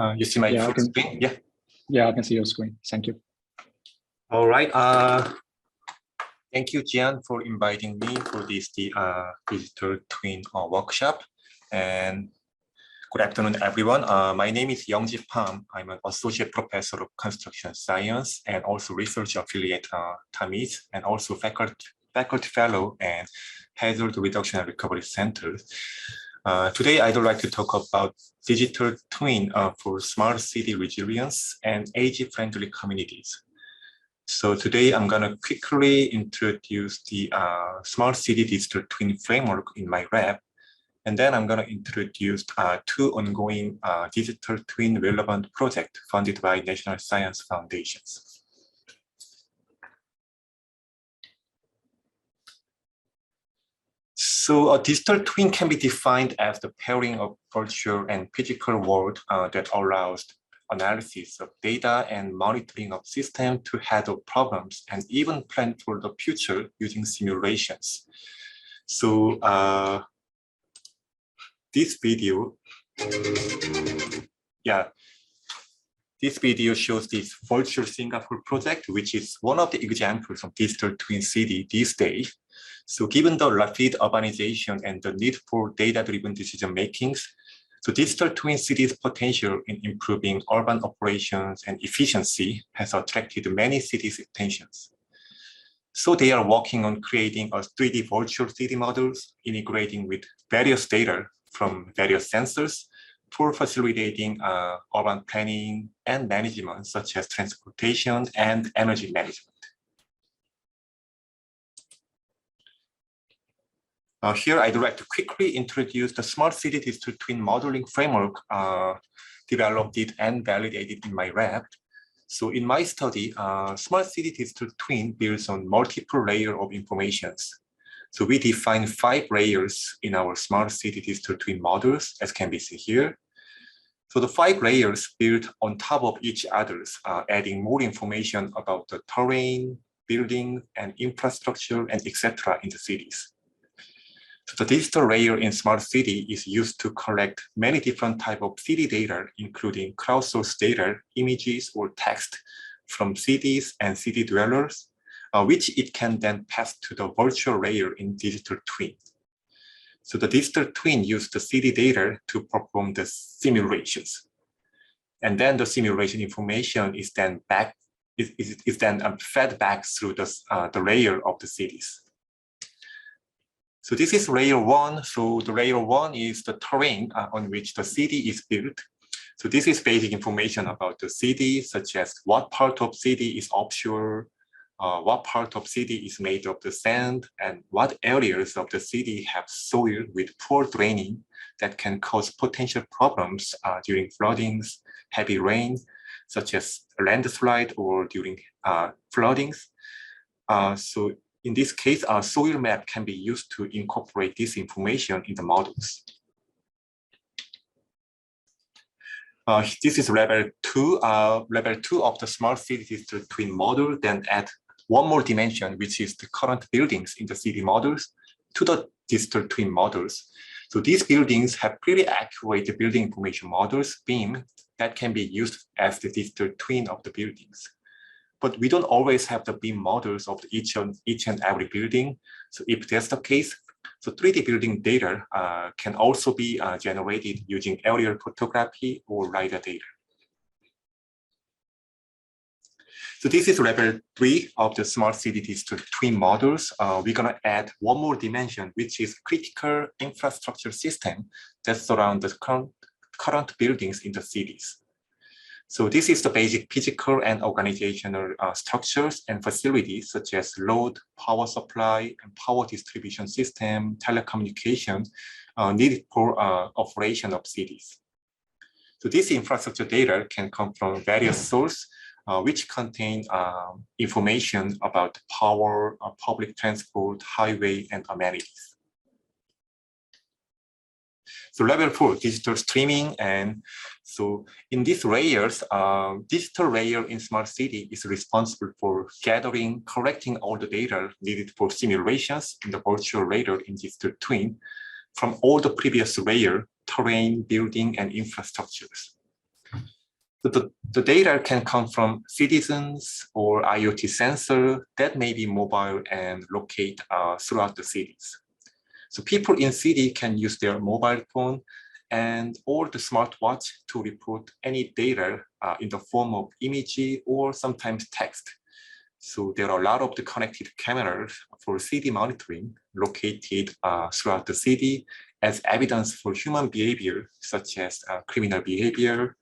You see my full screen? Yeah. Yeah, I can see your screen. Thank you. All right. Thank you, Jian, for inviting me for this digital twin workshop. And good afternoon, everyone. My name is Youngji Pham. I'm an associate professor of construction science and also research affiliate TAMIS, and also faculty fellow and hazard reduction and recovery center. Today, I'd like to talk about digital twin for smart city resilience and age-friendly communities. So today, I'm going to quickly introduce the smart city digital twin framework in my lab. And then I'm going to introduce two ongoing digital twin relevant projects funded by National Science Foundations. So a digital twin can be defined as the pairing of virtual and physical world that allows analysis of data and monitoring of systems to handle problems and even plan for the future using simulations. So this video shows this virtual Singapore project, which is one of the examples of digital twin city these days. So given the rapid urbanization and the need for data-driven decision-making, so digital twin cities' potential in improving urban operations and efficiency has attracted many cities' attentions. So they are working on creating a 3D virtual city models, integrating with various data from various sensors for facilitating urban planning and management, such as transportation and energy management. Here, I'd like to quickly introduce the Smart City Digital Twin Modeling Framework developed and validated in my lab. So in my study, Smart City Digital Twin builds on multiple layers of informations. So we define 5 layers in our Smart City Digital Twin models, as can be seen here. So the 5 layers build on top of each other, adding more information about the terrain, building, and infrastructure, and etc. in the cities. So the digital layer in Smart City is used to collect many different types of city data, including crowdsourced data, images, or text from cities and city dwellers, which it can then pass to the virtual layer in digital twin. So the digital twin uses the city data to perform the simulations. And then the simulation information is then fed back through the layer of the cities. So this is layer 1. So the layer 1 is the terrain on which the city is built. So this is basic information about the city, such as what part of city is offshore, what part of city is made of the sand, and what areas of the city have soil with poor draining that can cause potential problems during floodings, heavy rain, such as landslide or during floodings. So in this case, a soil map can be used to incorporate this information in the models. This is level 2. Level 2 of the Smart City Digital Twin model then add one more dimension, which is the current buildings in the city models to the digital twin models. So these buildings have pretty accurate building information models, BIM, that can be used as the digital twin of the buildings. But we don't always have the BIM models of each and every building. So if that's the case, so 3D building data can also be generated using aerial photography or LiDAR data. So this is level 3 of the Smart City Digital Twin models. We're going to add one more dimension, which is critical infrastructure system that surround the current buildings in the cities. So this is the basic physical and organizational structures and facilities, such as road, power supply, and power distribution system, telecommunications needed for operation of cities. So this infrastructure data can come from various sources, which contain information about power, public transport, highway, and amenities. So level 4, digital streaming. And so in these layers, digital layer in Smart City is responsible for gathering, collecting all the data needed for simulations in the virtual layer in digital twin from all the previous layer, terrain, building, and infrastructures. The data can come from citizens or IoT sensor that may be mobile and locate throughout the cities. So people in city can use their mobile phone and or the smartwatch to report any data in the form of image or sometimes text. So there are a lot of the connected cameras for city monitoring located throughout the city as evidence for human behavior, such as criminal behavior.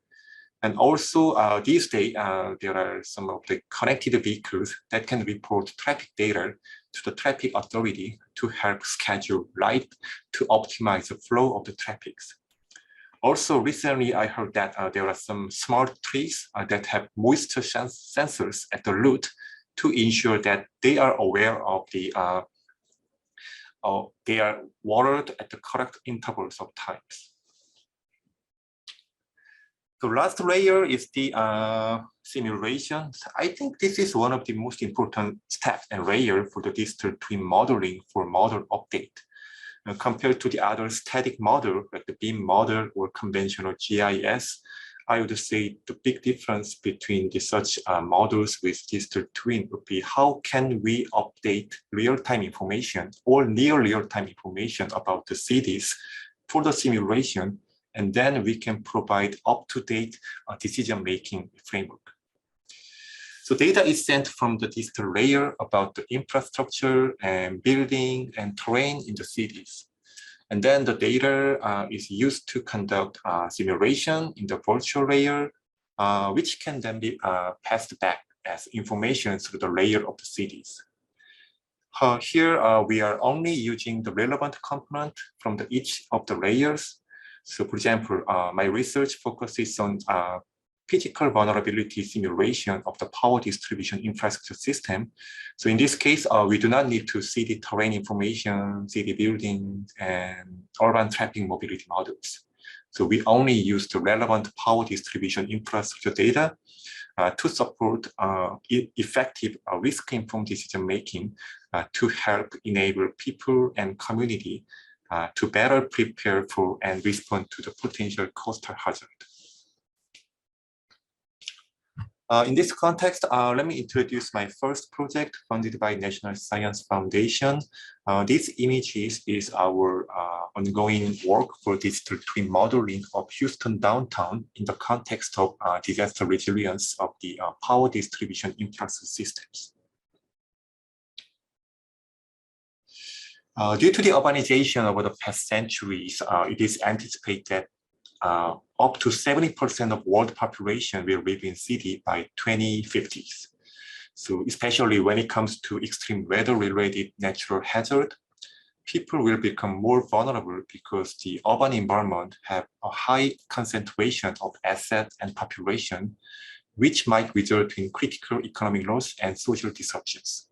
And also these days, there are some of the connected vehicles that can report traffic data to the traffic authority to help schedule light to optimize the flow of the traffic. Also, recently I heard that there are some smart trees that have moisture sensors at the root to ensure that they are aware of the they are watered at the correct intervals of times. The last layer is the simulation. I think this is one of the most important steps and layer for the digital twin modeling for model update. Compared to the other static model, like the BIM model or conventional GIS, I would say the big difference between the such models with digital twin would be how can we update real-time information or near real-time information about the cities for the simulation, and then we can provide up-to-date decision-making framework. So data is sent from the digital layer about the infrastructure and building and terrain in the cities. And then the data is used to conduct simulation in the virtual layer, which can then be passed back as information through the layer of the cities. Here, we are only using the relevant component from each of the layers. So for example, my research focuses on physical vulnerability simulation of the power distribution infrastructure system. So in this case, we do not need to see the terrain information, city buildings, and urban traffic mobility models. So we only use the relevant power distribution infrastructure data to support effective risk-informed decision-making to help enable people and community to better prepare for and respond to the potential coastal hazard. In this context, let me introduce my first project funded by National Science Foundation. These images is our ongoing work for digital twin modeling of Houston downtown in the context of disaster resilience of the power distribution infrastructure systems. Due to the urbanization over the past centuries, it is anticipated that up to 70% of world population will live in city by 2050s. So especially when it comes to extreme weather-related natural hazard, people will become more vulnerable because the urban environment have a high concentration of assets and population, which might result in critical economic loss and social disruptions.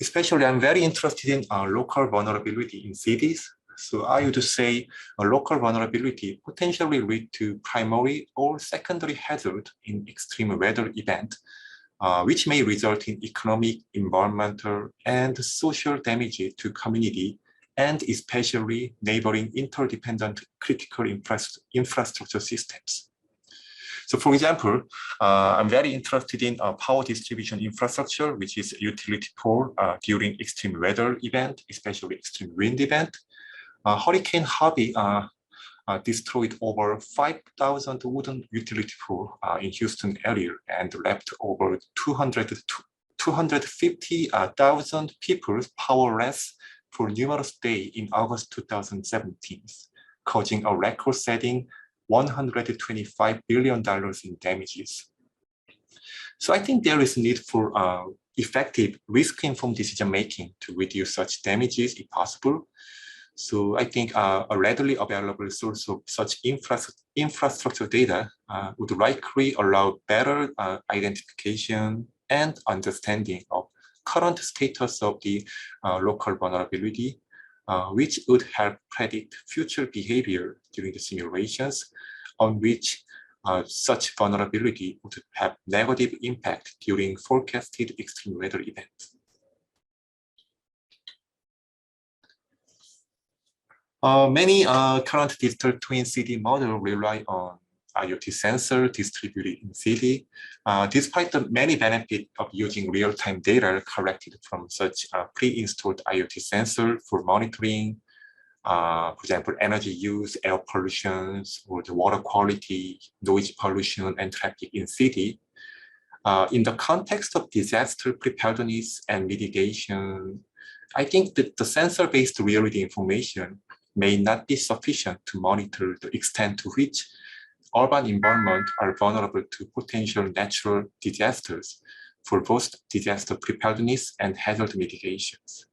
Especially, I'm very interested in local vulnerability in cities. So I would say a local vulnerability potentially lead to primary or secondary hazard in extreme weather event, which may result in economic, environmental, and social damage to community, and especially neighboring interdependent critical infrastructure systems. So for example, I'm very interested in power distribution infrastructure, which is utility pole during extreme weather event, especially extreme wind event. Hurricane Harvey destroyed over 5,000 wooden utility poles in Houston area and left over 250,000 people powerless for numerous days in August 2017, causing a record-setting $125 billion in damages. So I think there is need for effective risk-informed decision-making to reduce such damages if possible. So I think a readily available source of such infrastructure data would likely allow better identification and understanding of current status of the local vulnerability, which would help predict future behavior during the simulations on which such vulnerability would have negative impact during forecasted extreme weather events. Many current digital twin city models rely on IoT sensor distributed in city. Despite the many benefits of using real-time data collected from such pre-installed IoT sensor for monitoring, for example, energy use, air pollution, or the water quality, noise pollution, and traffic in city. In the context of disaster preparedness and mitigation, I think that the sensor-based reality information may not be sufficient to monitor the extent to which urban environments are vulnerable to potential natural disasters for both disaster preparedness and hazard mitigations.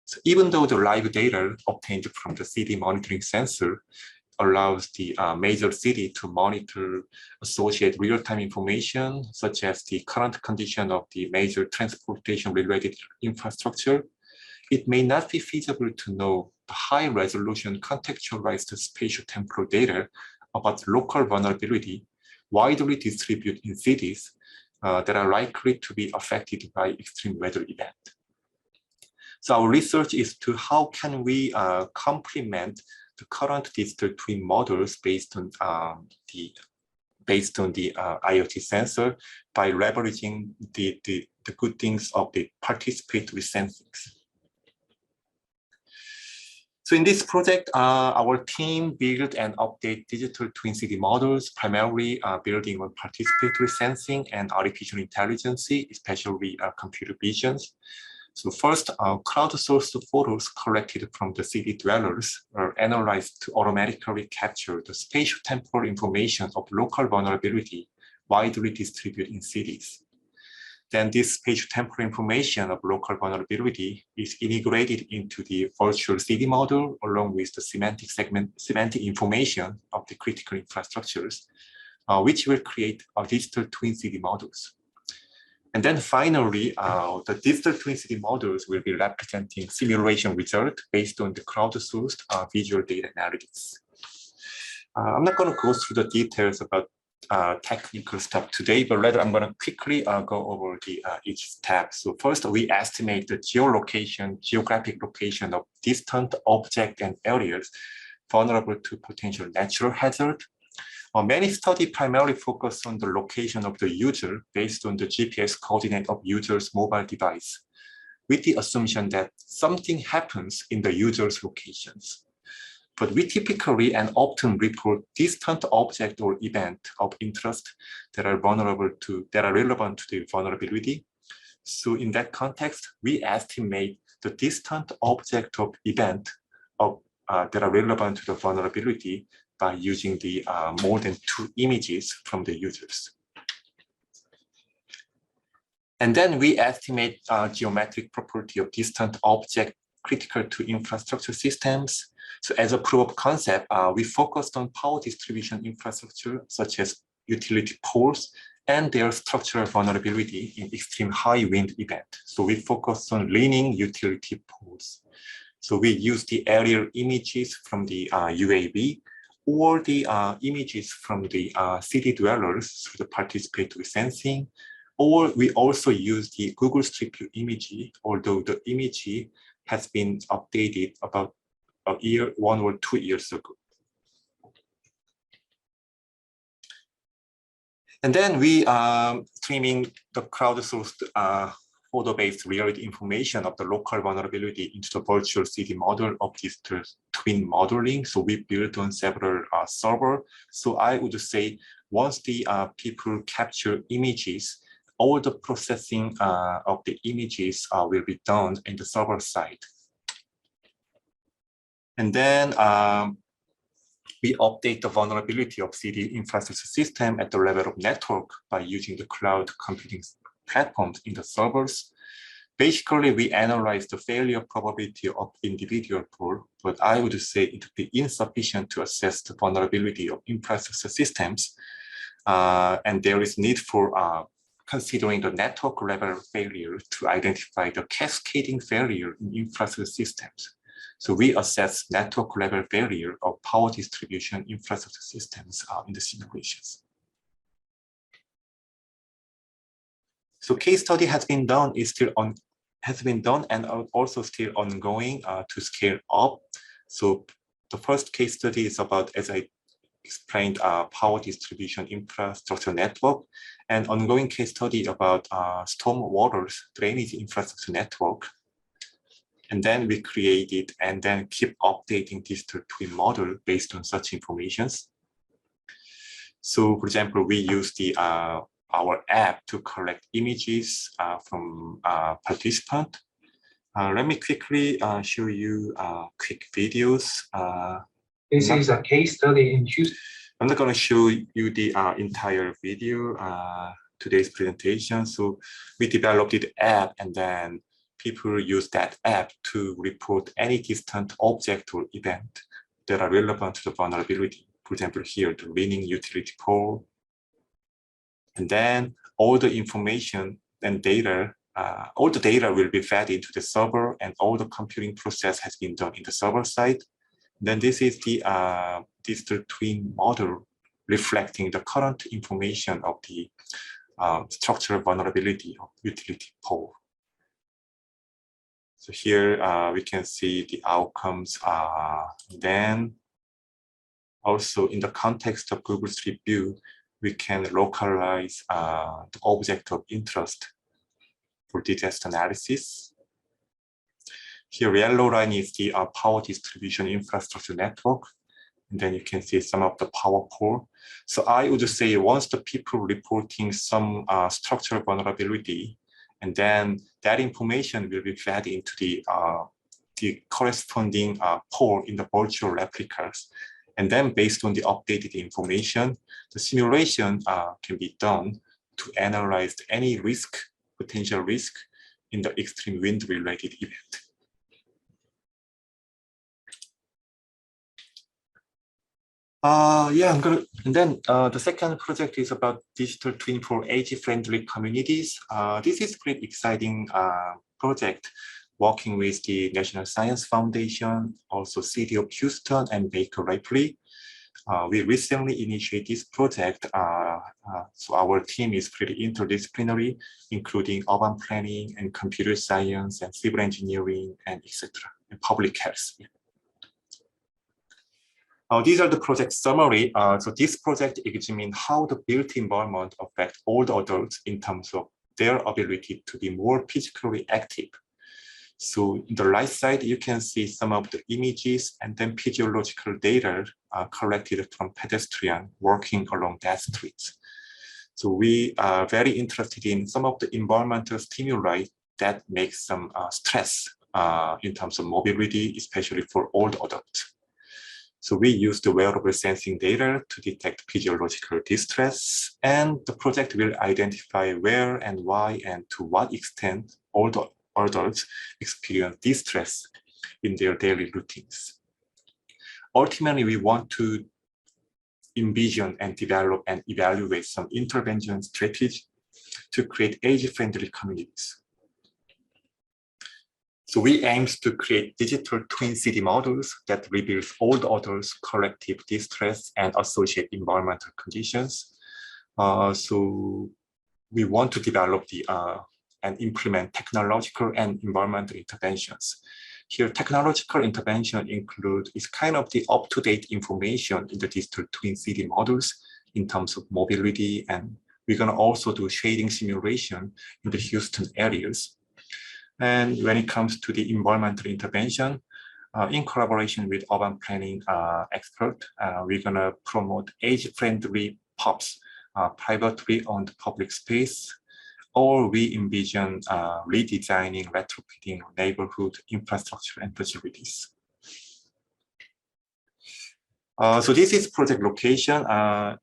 So even though the live data obtained from the city monitoring sensor allows the major city to monitor associated real-time information, such as the current condition of the major transportation-related infrastructure, it may not be feasible to know the high-resolution contextualized spatial-temporal data about local vulnerability widely distributed in cities that are likely to be affected by extreme weather events. So our research is to how can we complement the current digital twin models based on the IoT sensor by leveraging the good things of the participatory sensing. So in this project, our team built and update digital twin city models, primarily building on participatory sensing and artificial intelligence, especially computer visions. So first, crowdsourced photos collected from the city dwellers are analyzed to automatically capture the spatial temporal information of local vulnerability widely distributed in cities. Then this spatial temporal information of local vulnerability is integrated into the virtual city model along with the semantic information of the critical infrastructures, which will create digital twin city models. And then finally, the digital twin city models will be representing simulation results based on the crowdsourced visual data analytics. I'm not going to go through the details about technical stuff today, but rather I'm going to quickly go over each step. So first, we estimate the geographic location of distant objects and areas vulnerable to potential natural hazard. Many studies primarily focus on the location of the user based on the GPS coordinate of user's mobile device, with the assumption that something happens in the user's locations. But we typically and often report distant object or event of interest that are relevant to the vulnerability. So in that context, we estimate the distant object of event that are relevant to the vulnerability by using the more than 2 images from the users. And then we estimate geometric property of distant object critical to infrastructure systems. So as a proof of concept, we focused on power distribution infrastructure, such as utility poles and their structural vulnerability in extreme high wind event. So we focused on leaning utility poles. So we use the aerial images from the UAV or the images from the city dwellers through the participatory sensing, or we also use the Google Street View image, although the image has been updated about 1 or 2 years ago. And then we streaming the crowdsourced photo-based reality information of the local vulnerability into the virtual city model of digital twin modeling. So we built on several servers. So I would say once the people capture images, all the processing of the images will be done in the server side. And then we update the vulnerability of city infrastructure system at the level of network by using the cloud computing platforms in the servers. Basically, we analyze the failure probability of individual pool, but I would say it would be insufficient to assess the vulnerability of infrastructure systems. And there is need for considering the network level failure to identify the cascading failure in infrastructure systems. So we assess network level failure of power distribution infrastructure systems in the simulations. So case study has been done and also still ongoing to scale up. So the first case study is about, as I explained, power distribution infrastructure network, and ongoing case study about storm waters drainage infrastructure network. And then we created and then keep updating digital twin model based on such informations. So for example, we use the our app to collect images from participant. Let me quickly show you quick videos. This is a case study in Houston. I'm not going to show you the entire video, today's presentation. So we developed the app, and then people use that app to report any distant object or event that are relevant to the vulnerability. For example, here, the leaning utility pole. And then all the information and data, all the data will be fed into the server, and all the computing process has been done in the server side. Then this is the digital twin model reflecting the current information of the structural vulnerability of utility pole. So here we can see the outcomes. Then also in the context of Google Street View, we can localize the object of interest for disaster analysis. Here, yellow line is the power distribution infrastructure network. And then you can see some of the power pole. So I would say once the people reporting some structural vulnerability, and then that information will be fed into the corresponding pole in the virtual replicas. And then based on the updated information, the simulation can be done to analyze any risk, potential risk in the extreme wind related event. And then the second project is about digital twin for age-friendly communities. This is a pretty exciting project, working with the National Science Foundation, also City of Houston, and Baker Ripley. We recently initiated this project, so our team is pretty interdisciplinary, including urban planning and computer science and civil engineering and etc. and public health. These are the project summary. So this project examines how the built environment affects all the adults in terms of their ability to be more physically active. So in the right side, you can see some of the images and then physiological data collected from pedestrians walking along that street. So we are very interested in some of the environmental stimuli that make some stress in terms of mobility, especially for older adults. So we use the wearable sensing data to detect physiological distress, and the project will identify where and why and to what extent older adults experience distress in their daily routines. Ultimately, we want to envision and develop and evaluate some intervention strategies to create age-friendly communities. So we aim to create digital twin city models that reveals all the adults' collective distress and associate environmental conditions. So we want to develop and implement technological and environmental interventions. Here, technological intervention is kind of the up-to-date information in the digital twin city models in terms of mobility, and we're going to also do shading simulation in the Houston areas. And when it comes to the environmental intervention, in collaboration with urban planning expert, we're going to promote age-friendly pubs, privately owned public space, or we envision redesigning, retrofitting neighborhood infrastructure and facilities. So this is project location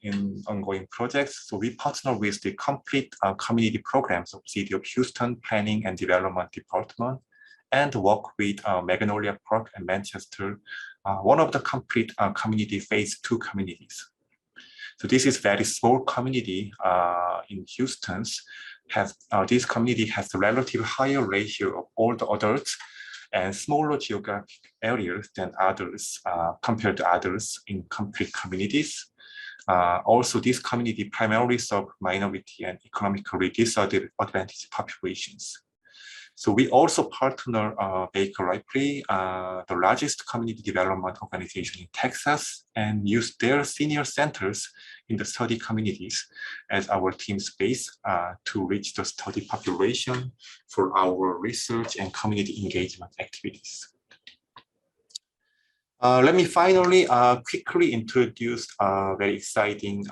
in ongoing projects. So we partner with the complete community programs of City of Houston Planning and Development Department, and work with Magnolia Park and Manchester, one of the complete community phase 2 communities. So this is very small community in Houston's. This community has a relatively higher ratio of older adults and smaller geographic areas than others, compared to others in complete communities. Also, this community primarily serves minority and economically disadvantaged populations. So we also partner Baker Ripley, the largest community development organization in Texas, and use their senior centers in the study communities as our team space to reach the study population for our research and community engagement activities. Let me finally quickly introduce a very exciting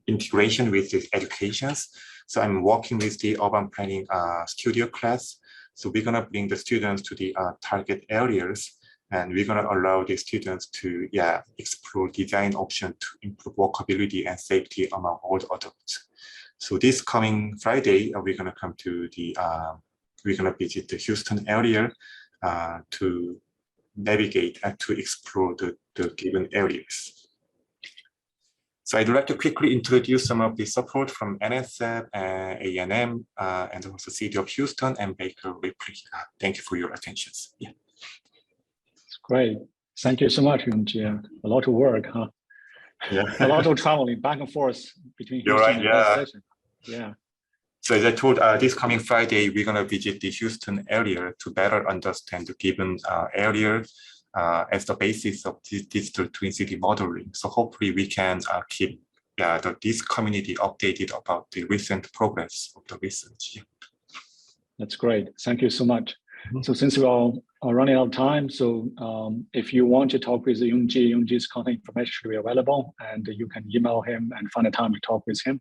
integration with the educations. So I'm working with the urban planning studio class. So we're gonna bring the students to the target areas, and we're gonna allow the students to explore design options to improve walkability and safety among all the adults. So this coming Friday, we're gonna come to the, we're gonna visit the Houston area to navigate and to explore the given areas. So I'd like to quickly introduce some of the support from NSF, A&M, and also City of Houston and Baker Ripley. Thank you for your attention. Yeah. It's great. Thank you so much, Yongji. A lot of work, huh? Yeah. A lot of traveling back and forth between Houston and Boston. Yeah. So as I told, this coming Friday, we're going to visit the Houston area to better understand the given area as the basis of this digital twin city modeling. So hopefully we can keep this community updated about the recent progress of the research. That's great. Thank you so much. So since we are running out of time, so if you want to talk with Yongji's contact information should be available, and you can email him and find a time to talk with him.